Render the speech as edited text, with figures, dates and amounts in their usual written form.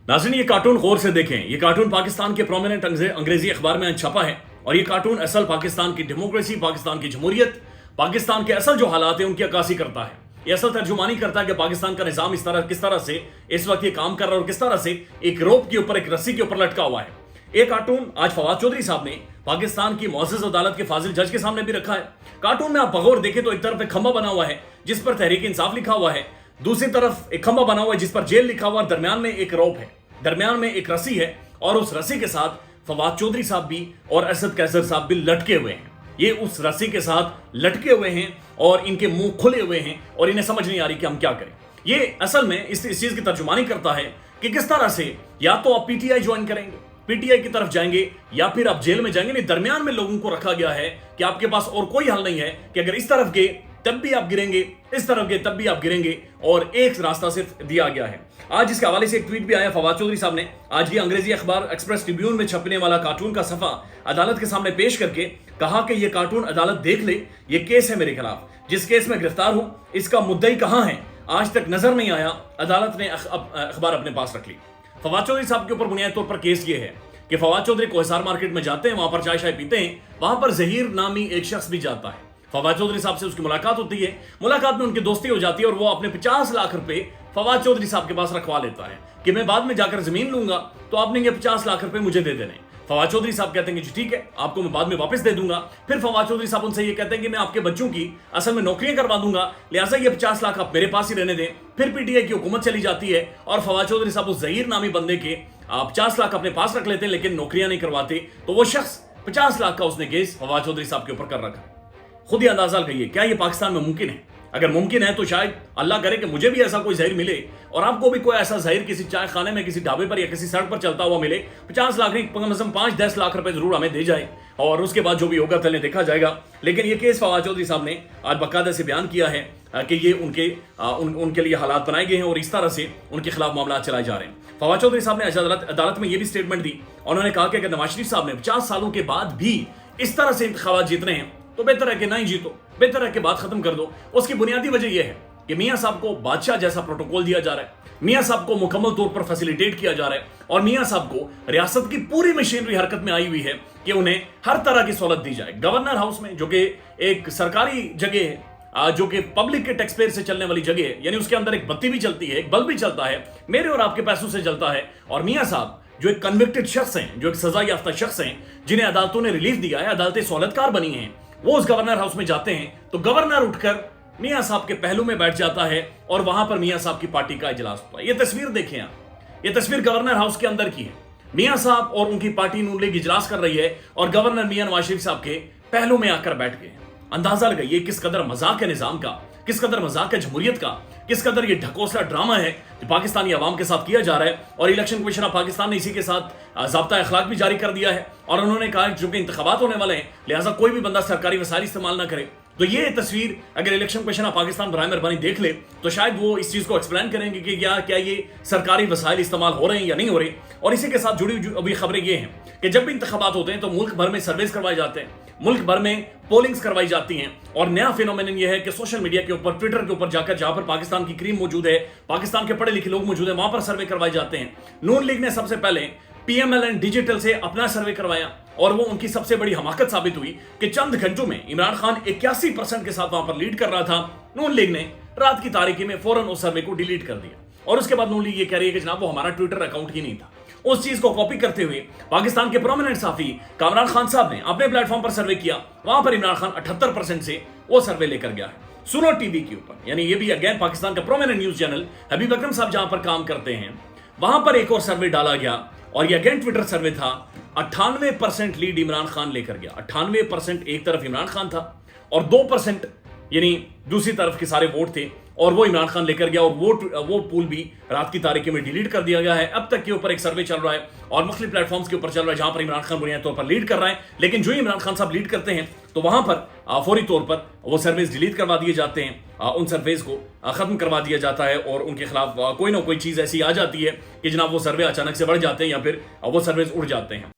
नाज़रीन, ये कार्टून गौर से देखें। ये कार्टून पाकिस्तान के प्रोमिनेंट अंग्रेजी अखबार में छपा है और ये कार्टून असल पाकिस्तान की डेमोक्रेसी, पाकिस्तान की जमहूरियत, पाकिस्तान के असल जो हालात हैं उनकी अक्कासी करता है। ये असल तर्जुमानी करता है कि पाकिस्तान का निजाम किस तरह से इस वक्त ये काम कर रहा है और किस तरह से एक रोप के ऊपर, एक रस्सी के ऊपर लटका हुआ है। एक कार्टून आज फवाद चौधरी साहब ने पाकिस्तान की मुअज़्ज़ज़ अदालत के फाजिल जज के सामने भी रखा है। कार्टून में आप बगौर देखें तो एक तरफ एक खंबा बना हुआ है जिस पर तहरीक इंसाफ लिखा हुआ है, दूसरी तरफ एक खंबा बना हुआ है जिस पर जेल लिखा हुआ है, दरमियान में एक रोप है, दरमियान में एक रस्सी है और उस रस्सी के साथ फवाद चौधरी साहब भी और असद कैसर साहब भी लटके हुए हैं। ये उस रस्सी के साथ लटके हुए हैं और इनके मुंह खुले हुए हैं और इन्हें समझ नहीं आ रही कि हम क्या करें। ये असल में इस चीज की तर्जुमानी करता है कि किस तरह से या तो आप पीटीआई ज्वाइन करेंगे, पीटीआई की तरफ जाएंगे, या फिर आप जेल में जाएंगे। नहीं, दरमियान में लोगों को रखा गया है कि आपके पास और कोई हल नहीं है कि अगर इस तरफ गए तब भी आप गिरेंगे, इस तरफ गए तब भी आप गिरेंगे, और एक रास्ता सिर्फ दिया गया है। आज इसके हवाले से एक ट्वीट भी आया फवाद चौधरी साहब ने। आज ये अंग्रेजी अखबार एक्सप्रेस ट्रिब्यून में छपने वाला कार्टून का सफा अदालत के सामने पेश करके कहा कि यह कार्टून अदालत देख ले, ये केस है मेरे खिलाफ, जिस केस में गिरफ्तार हूं, इसका मुद्दई कहां है, आज तक नजर नहीं आया। अदालत ने अखबार अपने पास रख ली। फवाद चौधरी साहब के ऊपर बुनियादी तौर पर केस ये है कि फवाद चौधरी कोहिसार मार्केट में जाते हैं, वहां पर चाय पीते हैं, वहां पर जहीर नामी एक शख्स भी जाता है। फवाद चौधरी साहब से उसकी मुलाकात होती है, मुलाकात में उनकी दोस्ती हो जाती है और वो अपने 50 लाख रुपए फवाद चौधरी साहब के पास रखवा लेता है कि मैं बाद में जाकर जमीन लूंगा तो आपने ये 50 लाख रुपए मुझे दे देने। फवाद चौधरी साहब कहते हैं कि ठीक है, आपको मैं बाद में वापस दे दूंगा। फिर फवाद चौधरी साहब उनसे ये कहते हैं कि मैं आपके बच्चों की असल में नौकरियां करवा दूंगा, लिहाजा ये 50 लाख आप मेरे पास ही रहने दें। फिर पीटीआई की हुकूमत चली जाती है और फवाद चौधरी साहब उस जहीर नामी बंदे के 50 लाख अपने पास रख लेते हैं, लेकिन नौकरियां नहीं करवाते। तो वो शख्स 50 लाख का उसने केस फवाद चौधरी साहब के ऊपर कर रखा। खुद ही अंदाजा लगाइए, क्या ये पाकिस्तान में मुमकिन है? अगर मुमकिन है तो शायद अल्लाह करे कि मुझे भी ऐसा कोई जहर मिले और आपको भी कोई ऐसा जहर किसी चाय खाने में, किसी ढाबे पर या किसी सड़क पर चलता हुआ मिले। 50 लाख नहीं, कम से कम 5-10 लाख रुपए जरूर हमें दे जाए और उसके बाद जो भी होगा तले देखा जाएगा। लेकिन ये केस फवाद चौधरी साहब ने आज बाकायदा से बयान किया है कि ये उनके लिए हालात बनाए गए हैं और इस तरह से उनके खिलाफ मामला चलाए जा रहे हैं। फवाद चौधरी साहब ने अदालत में यह भी स्टेटमेंट दी। उन्होंने कहा कि अगर नवाज शरीफ साहब ने 50 सालों के बाद भी इस तरह से इंतखाबात जीतने हैं तो बेहतर है कि नहीं जीतो, बेहतर है कि बात खत्म कर दो। उसकी बुनियादी वजह यह है कि मियां साहब को बादशाह जैसा प्रोटोकॉल दिया जा रहा है, मियां साहब को मुकम्मल तौर पर फैसिलिटेट किया जा रहा है और मियां साहब को रियासत की पूरी मशीनरी हरकत में आई हुई है कि उन्हें हर तरह की सहूलत दी जाए। गवर्नर हाउस में, जो कि एक सरकारी जगह है, जो कि पब्लिक के टैक्स पेयर से चलने वाली जगह है, यानी उसके अंदर एक बत्ती भी चलती है, एक बल्ब भी चलता है, मेरे और आपके पैसों से चलता है। और मियां साहब जो एक कन्विक्टेड शख्स हैं, जो एक सजा याफ्ता शख्स हैं, जिन्हें अदालतों ने रिलीफ दिया है, अदालतें सहूलतकार बनी हैं, वो उस गवर्नर हाउस में जाते हैं तो गवर्नर उठकर मियां साहब के पहलू में बैठ जाता है और वहां पर मियां साहब की पार्टी का इजलास होता है। ये तस्वीर देखें आप, ये तस्वीर गवर्नर हाउस के अंदर की है। मियां साहब और उनकी पार्टी नून लीग इजलास कर रही है और गवर्नर मियां नवाज शरीफ साहब के पहलू में आकर बैठ गए। अंदाजा लगाइए किस कदर मजाक है निजाम का, किस कदर मजाक है जमहूरियत का, किस कदर ये ढकोसला ड्रामा है जो पाकिस्तानी अवाम के साथ किया जा रहा है। और इलेक्शन कमीशन ऑफ पाकिस्तान ने इसी के साथ ज़ाब्ता अखलाक भी जारी कर दिया है और उन्होंने कहा कि चूंकि इंतखाबात होने वाले हैं लिहाजा कोई भी बंदा सरकारी वसाइल इस्तेमाल ना करे। तो ये तस्वीर अगर इलेक्शन कमीशन ऑफ पाकिस्तान बराए मेहरबानी देख ले तो शायद वो इस चीज को एक्सप्लेन करेंगे कि क्या ये सरकारी वसाइल इस्तेमाल हो रहे हैं या नहीं हो रहे। और इसी के साथ जुड़ी अभी खबरें ये हैं कि जब भी इंतखाबात होते हैं तो मुल्क भर में सर्वेस करवाए जाते हैं, मुल्क भर में पोलिंग्स करवाई जाती हैं। और नया फिनोमेनन ये है कि सोशल मीडिया के ऊपर, ट्विटर के ऊपर जाकर जहां पर पाकिस्तान की क्रीम मौजूद है, पाकिस्तान के पढ़े लिखे लोग मौजूद है, वहां पर सर्वे करवाए जाते हैं। नून लीग ने सबसे पहले PMLN डिजिटल से अपना सर्वे करवाया और वो उनकी सबसे बड़ी हमाकत साबित हुई कि चंद घंटों में इमरान खान 81% के साथ वहां पर लीड कर रहा था। नून लीग ने रात की तारीखी में फौरन उस सर्वे को डिलीट कर दिया और उसके बाद नून लीग ये कह रही है कि जनाब वो हमारा ट्विटर अकाउंट ही नहीं था। उस चीज को कॉपी करते हुए पाकिस्तान के प्रोमिनेंट साफी कामरान खान साहब ने अपने प्लेटफॉर्म पर सर्वे किया, वहां पर इमरान खान 78% से वो सर्वे लेकर गया है। सुनो टीवी के ऊपर, यानी ये भी अगेन पाकिस्तान का प्रोमिनेंट न्यूज चैनल हबीब अकरम साहब जहां पर काम करते हैं, वहां पर एक और सर्वे डाला गया और ये अगेन ट्विटर सर्वे था। 98% लीड इमरान खान लेकर गया। 98% एक तरफ इमरान खान था और 2% यानी दूसरी तरफ के सारे वोट थे और वो इमरान खान लेकर गया और वो पूल भी रात की तारीखी में डिलीट कर दिया गया है। अब तक के ऊपर एक सर्वे चल रहा है और मुख्तलिफ प्लेटफॉर्म्स के ऊपर चल रहा है जहां पर इमरान खान बुनियादी तौर पर लीड कर रहा है, लेकिन जो ही इमरान खान साहब लीड करते हैं तो वहां पर फौरी तौर पर वो सर्वेस डिलीट करवा दिए जाते हैं, उन सर्वेस को खत्म करवा दिया जाता है और उनके खिलाफ कोई ना कोई चीज ऐसी आ जाती है कि जनाब वो सर्वे अचानक से बढ़ जाते हैं या फिर वो सर्वेस उड़ जाते हैं।